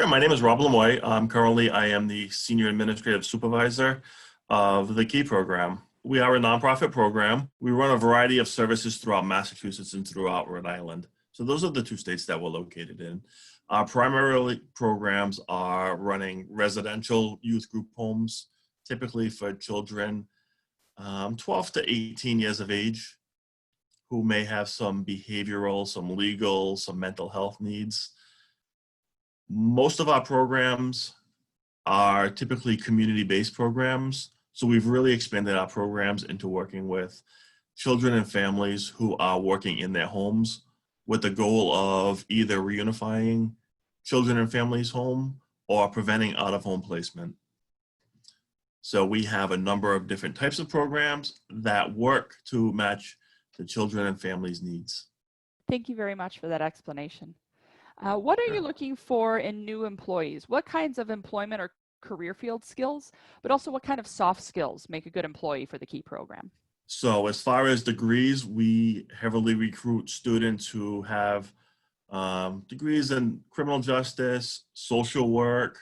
Sure. My name is Rob Lemoi. Currently, I am the Senior Administrative Supervisor of the KEY program. We are a nonprofit program. We run a variety of services throughout Massachusetts and throughout Rhode Island. So those are the two states that we're located in. Our primary programs are running residential youth group homes, typically for children 12 to 18 years of age who may have some behavioral, some legal, some mental health needs. Most of our programs are typically community-based programs. So we've really expanded our programs into working with children and families who are working in their homes with the goal of either reunifying children and families home or preventing out-of-home placement. So we have a number of different types of programs that work to match the children and families' needs. Thank you very much for that explanation. What are you looking for in new employees? What kinds of employment or career field skills, but also what kind of soft skills make a good employee for the KEY program? So as far as degrees, we heavily recruit students who have degrees in criminal justice, social work,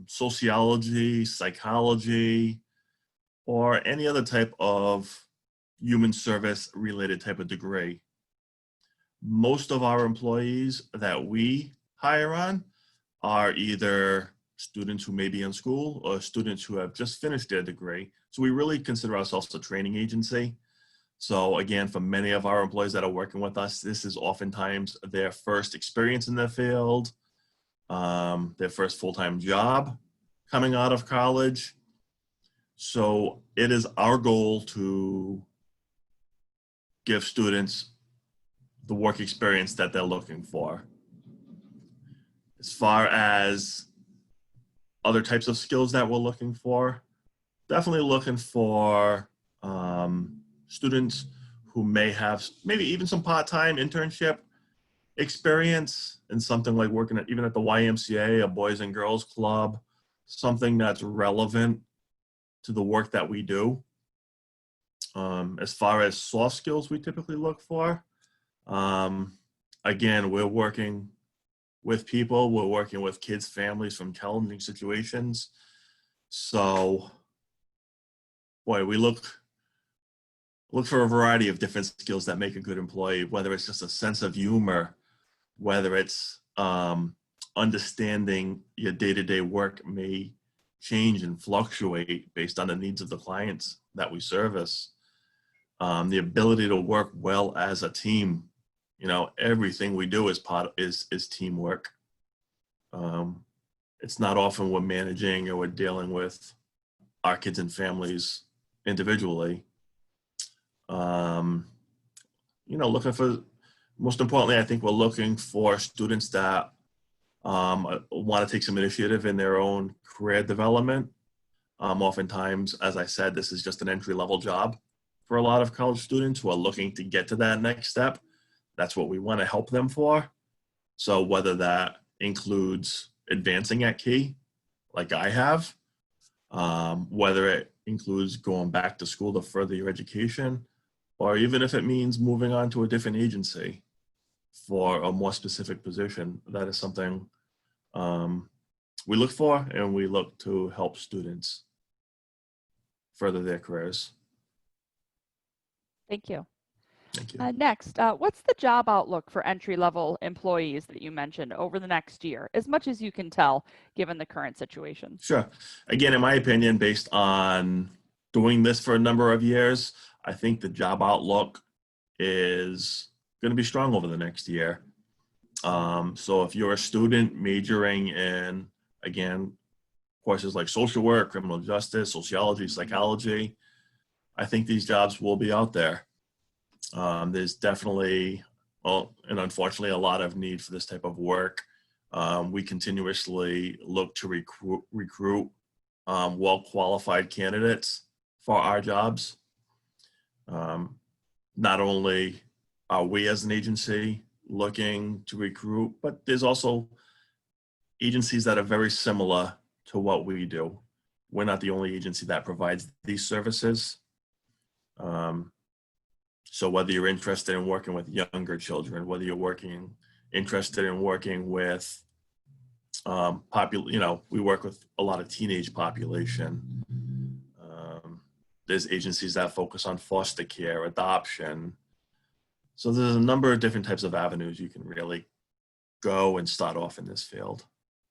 sociology, psychology, or any other type of human service related type of degree. Most of our employees that we hire on are either students who may be in school or students who have just finished their degree. So we really consider ourselves a training agency. So again, for many of our employees that are working with us, this is oftentimes their first experience in the field, their first full-time job coming out of college. So it is our goal to give students the work experience that they're looking for. As far as other types of skills that we're looking for, definitely looking for students who may have maybe even some part-time internship experience in something like working even at the YMCA, a Boys and Girls Club, something that's relevant to the work that we do. As far as soft skills we typically look for, again, we're working with people, we're working with kids, families from challenging situations. So, boy, we look for a variety of different skills that make a good employee, whether it's just a sense of humor, whether it's understanding your day-to-day work may change and fluctuate based on the needs of the clients that we service. The ability to work well as a team. You know, everything we do is teamwork. It's not often we're managing or we're dealing with our kids and families individually. Looking for, most importantly, I think we're looking for students that want to take some initiative in their own career development. Oftentimes, as I said, this is just an entry-level job for a lot of college students who are looking to get to that next step. That's what we want to help them for. So whether that includes advancing at KEY, like I have, whether it includes going back to school to further your education, or even if it means moving on to a different agency for a more specific position, that is something we look for, and we look to help students further their careers. Thank you. Thank you. Next, what's the job outlook for entry-level employees that you mentioned over the next year, as much as you can tell, given the current situation? Sure. Again, in my opinion, based on doing this for a number of years, I think the job outlook is going to be strong over the next year. So if you're a student majoring in, again, courses like social work, criminal justice, sociology, psychology, I think these jobs will be out there. There's definitely, and unfortunately, a lot of need for this type of work. We continuously look to recruit well-qualified candidates for our jobs. Not only are we as an agency looking to recruit, but there's also agencies that are very similar to what we do. We're not the only agency that provides these services. So whether you're interested in working with younger children, whether you're interested in working with We work with a lot of teenage population. There's agencies that focus on foster care, adoption. So there's a number of different types of avenues you can really go and start off in this field.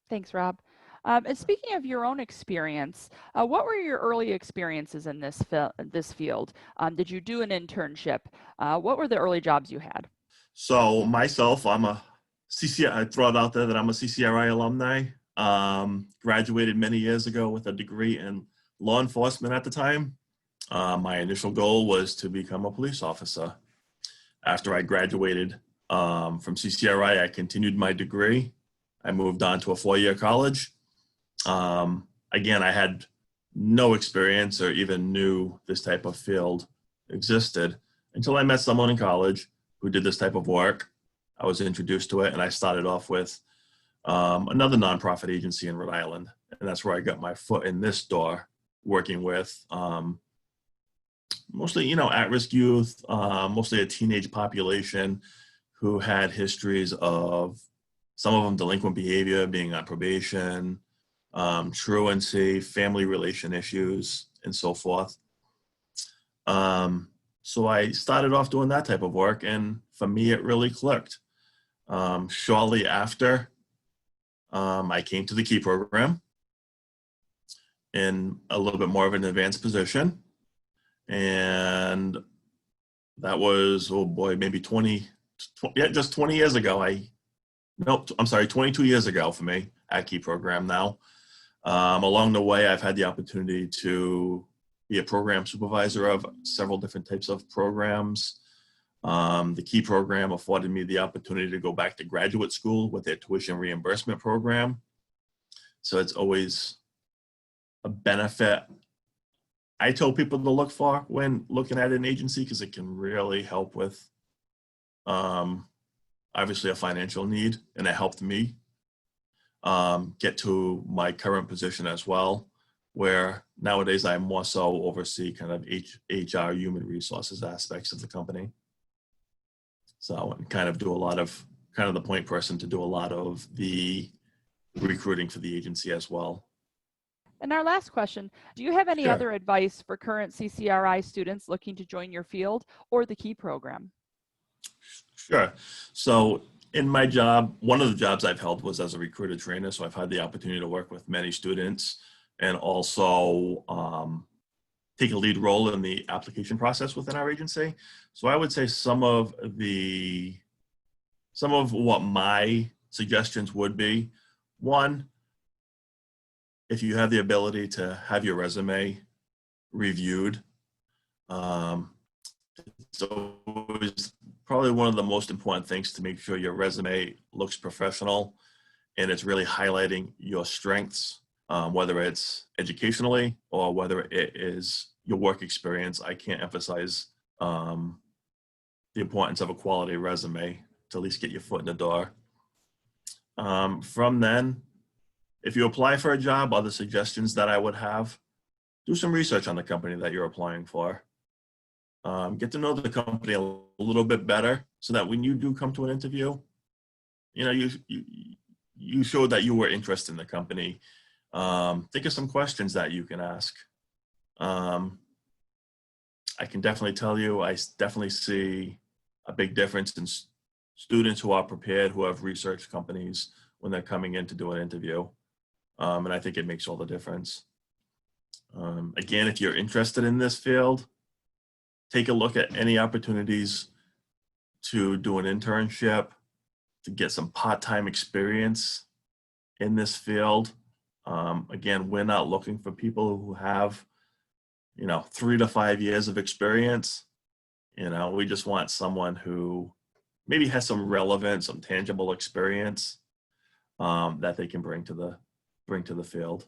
Thanks, Rob. And speaking of your own experience, what were your early experiences in this field? Did you do an internship? What were the early jobs you had? So myself, I'm a CCRI. I throw it out there that I'm a CCRI alumni. Graduated many years ago with a degree in law enforcement at the time. My initial goal was to become a police officer. After I graduated from CCRI, I continued my degree. I moved on to a 4-year college. Again, I had no experience or even knew this type of field existed until I met someone in college who did this type of work. I was introduced to it, and I started off with another nonprofit agency in Rhode Island. And that's where I got my foot in this door, working with mostly, at-risk youth, mostly a teenage population who had histories of, some of them, delinquent behavior, being on probation, truancy, family relation issues, and so forth. So I started off doing that type of work, and for me, it really clicked. Shortly after, I came to the KEY program in a little bit more of an advanced position. And that was, oh boy, maybe 20 years ago. 22 years ago for me at KEY program now. Along the way, I've had the opportunity to be a program supervisor of several different types of programs. The KEY program afforded me the opportunity to go back to graduate school with their tuition reimbursement program. So it's always a benefit I tell people to look for when looking at an agency, because it can really help with obviously a financial need, and it helped me get to my current position as well, where nowadays I more so oversee kind of HR, human resources aspects of the company. So and kind of do a lot of, kind of the point person to do a lot of the recruiting for the agency as well. And our last question, do you have any Sure. other advice for current CCRI students looking to join your field or the KEY program? Sure. So in my job, one of the jobs I've held was as a recruiter trainer. So I've had the opportunity to work with many students and also take a lead role in the application process within our agency. So I would say some of what my suggestions would be: one, if you have the ability to have your resume reviewed, it's always probably one of the most important things to make sure your resume looks professional and it's really highlighting your strengths, whether it's educationally or whether it is your work experience. I can't emphasize the importance of a quality resume to at least get your foot in the door. From then, if you apply for a job, other suggestions that I would have: do some research on the company that you're applying for. Get to know the company a little bit better so that when you do come to an interview, you showed that you were interested in the company. Think of some questions that you can ask. I can definitely tell you, I definitely see a big difference in students who are prepared, who have researched companies when they're coming in to do an interview. And I think it makes all the difference. Again, if you're interested in this field, take a look at any opportunities to do an internship, to get some part-time experience in this field. Again, we're not looking for people who have, 3 to 5 years of experience. We just want someone who maybe has some relevant, some tangible experience that they can bring to the field.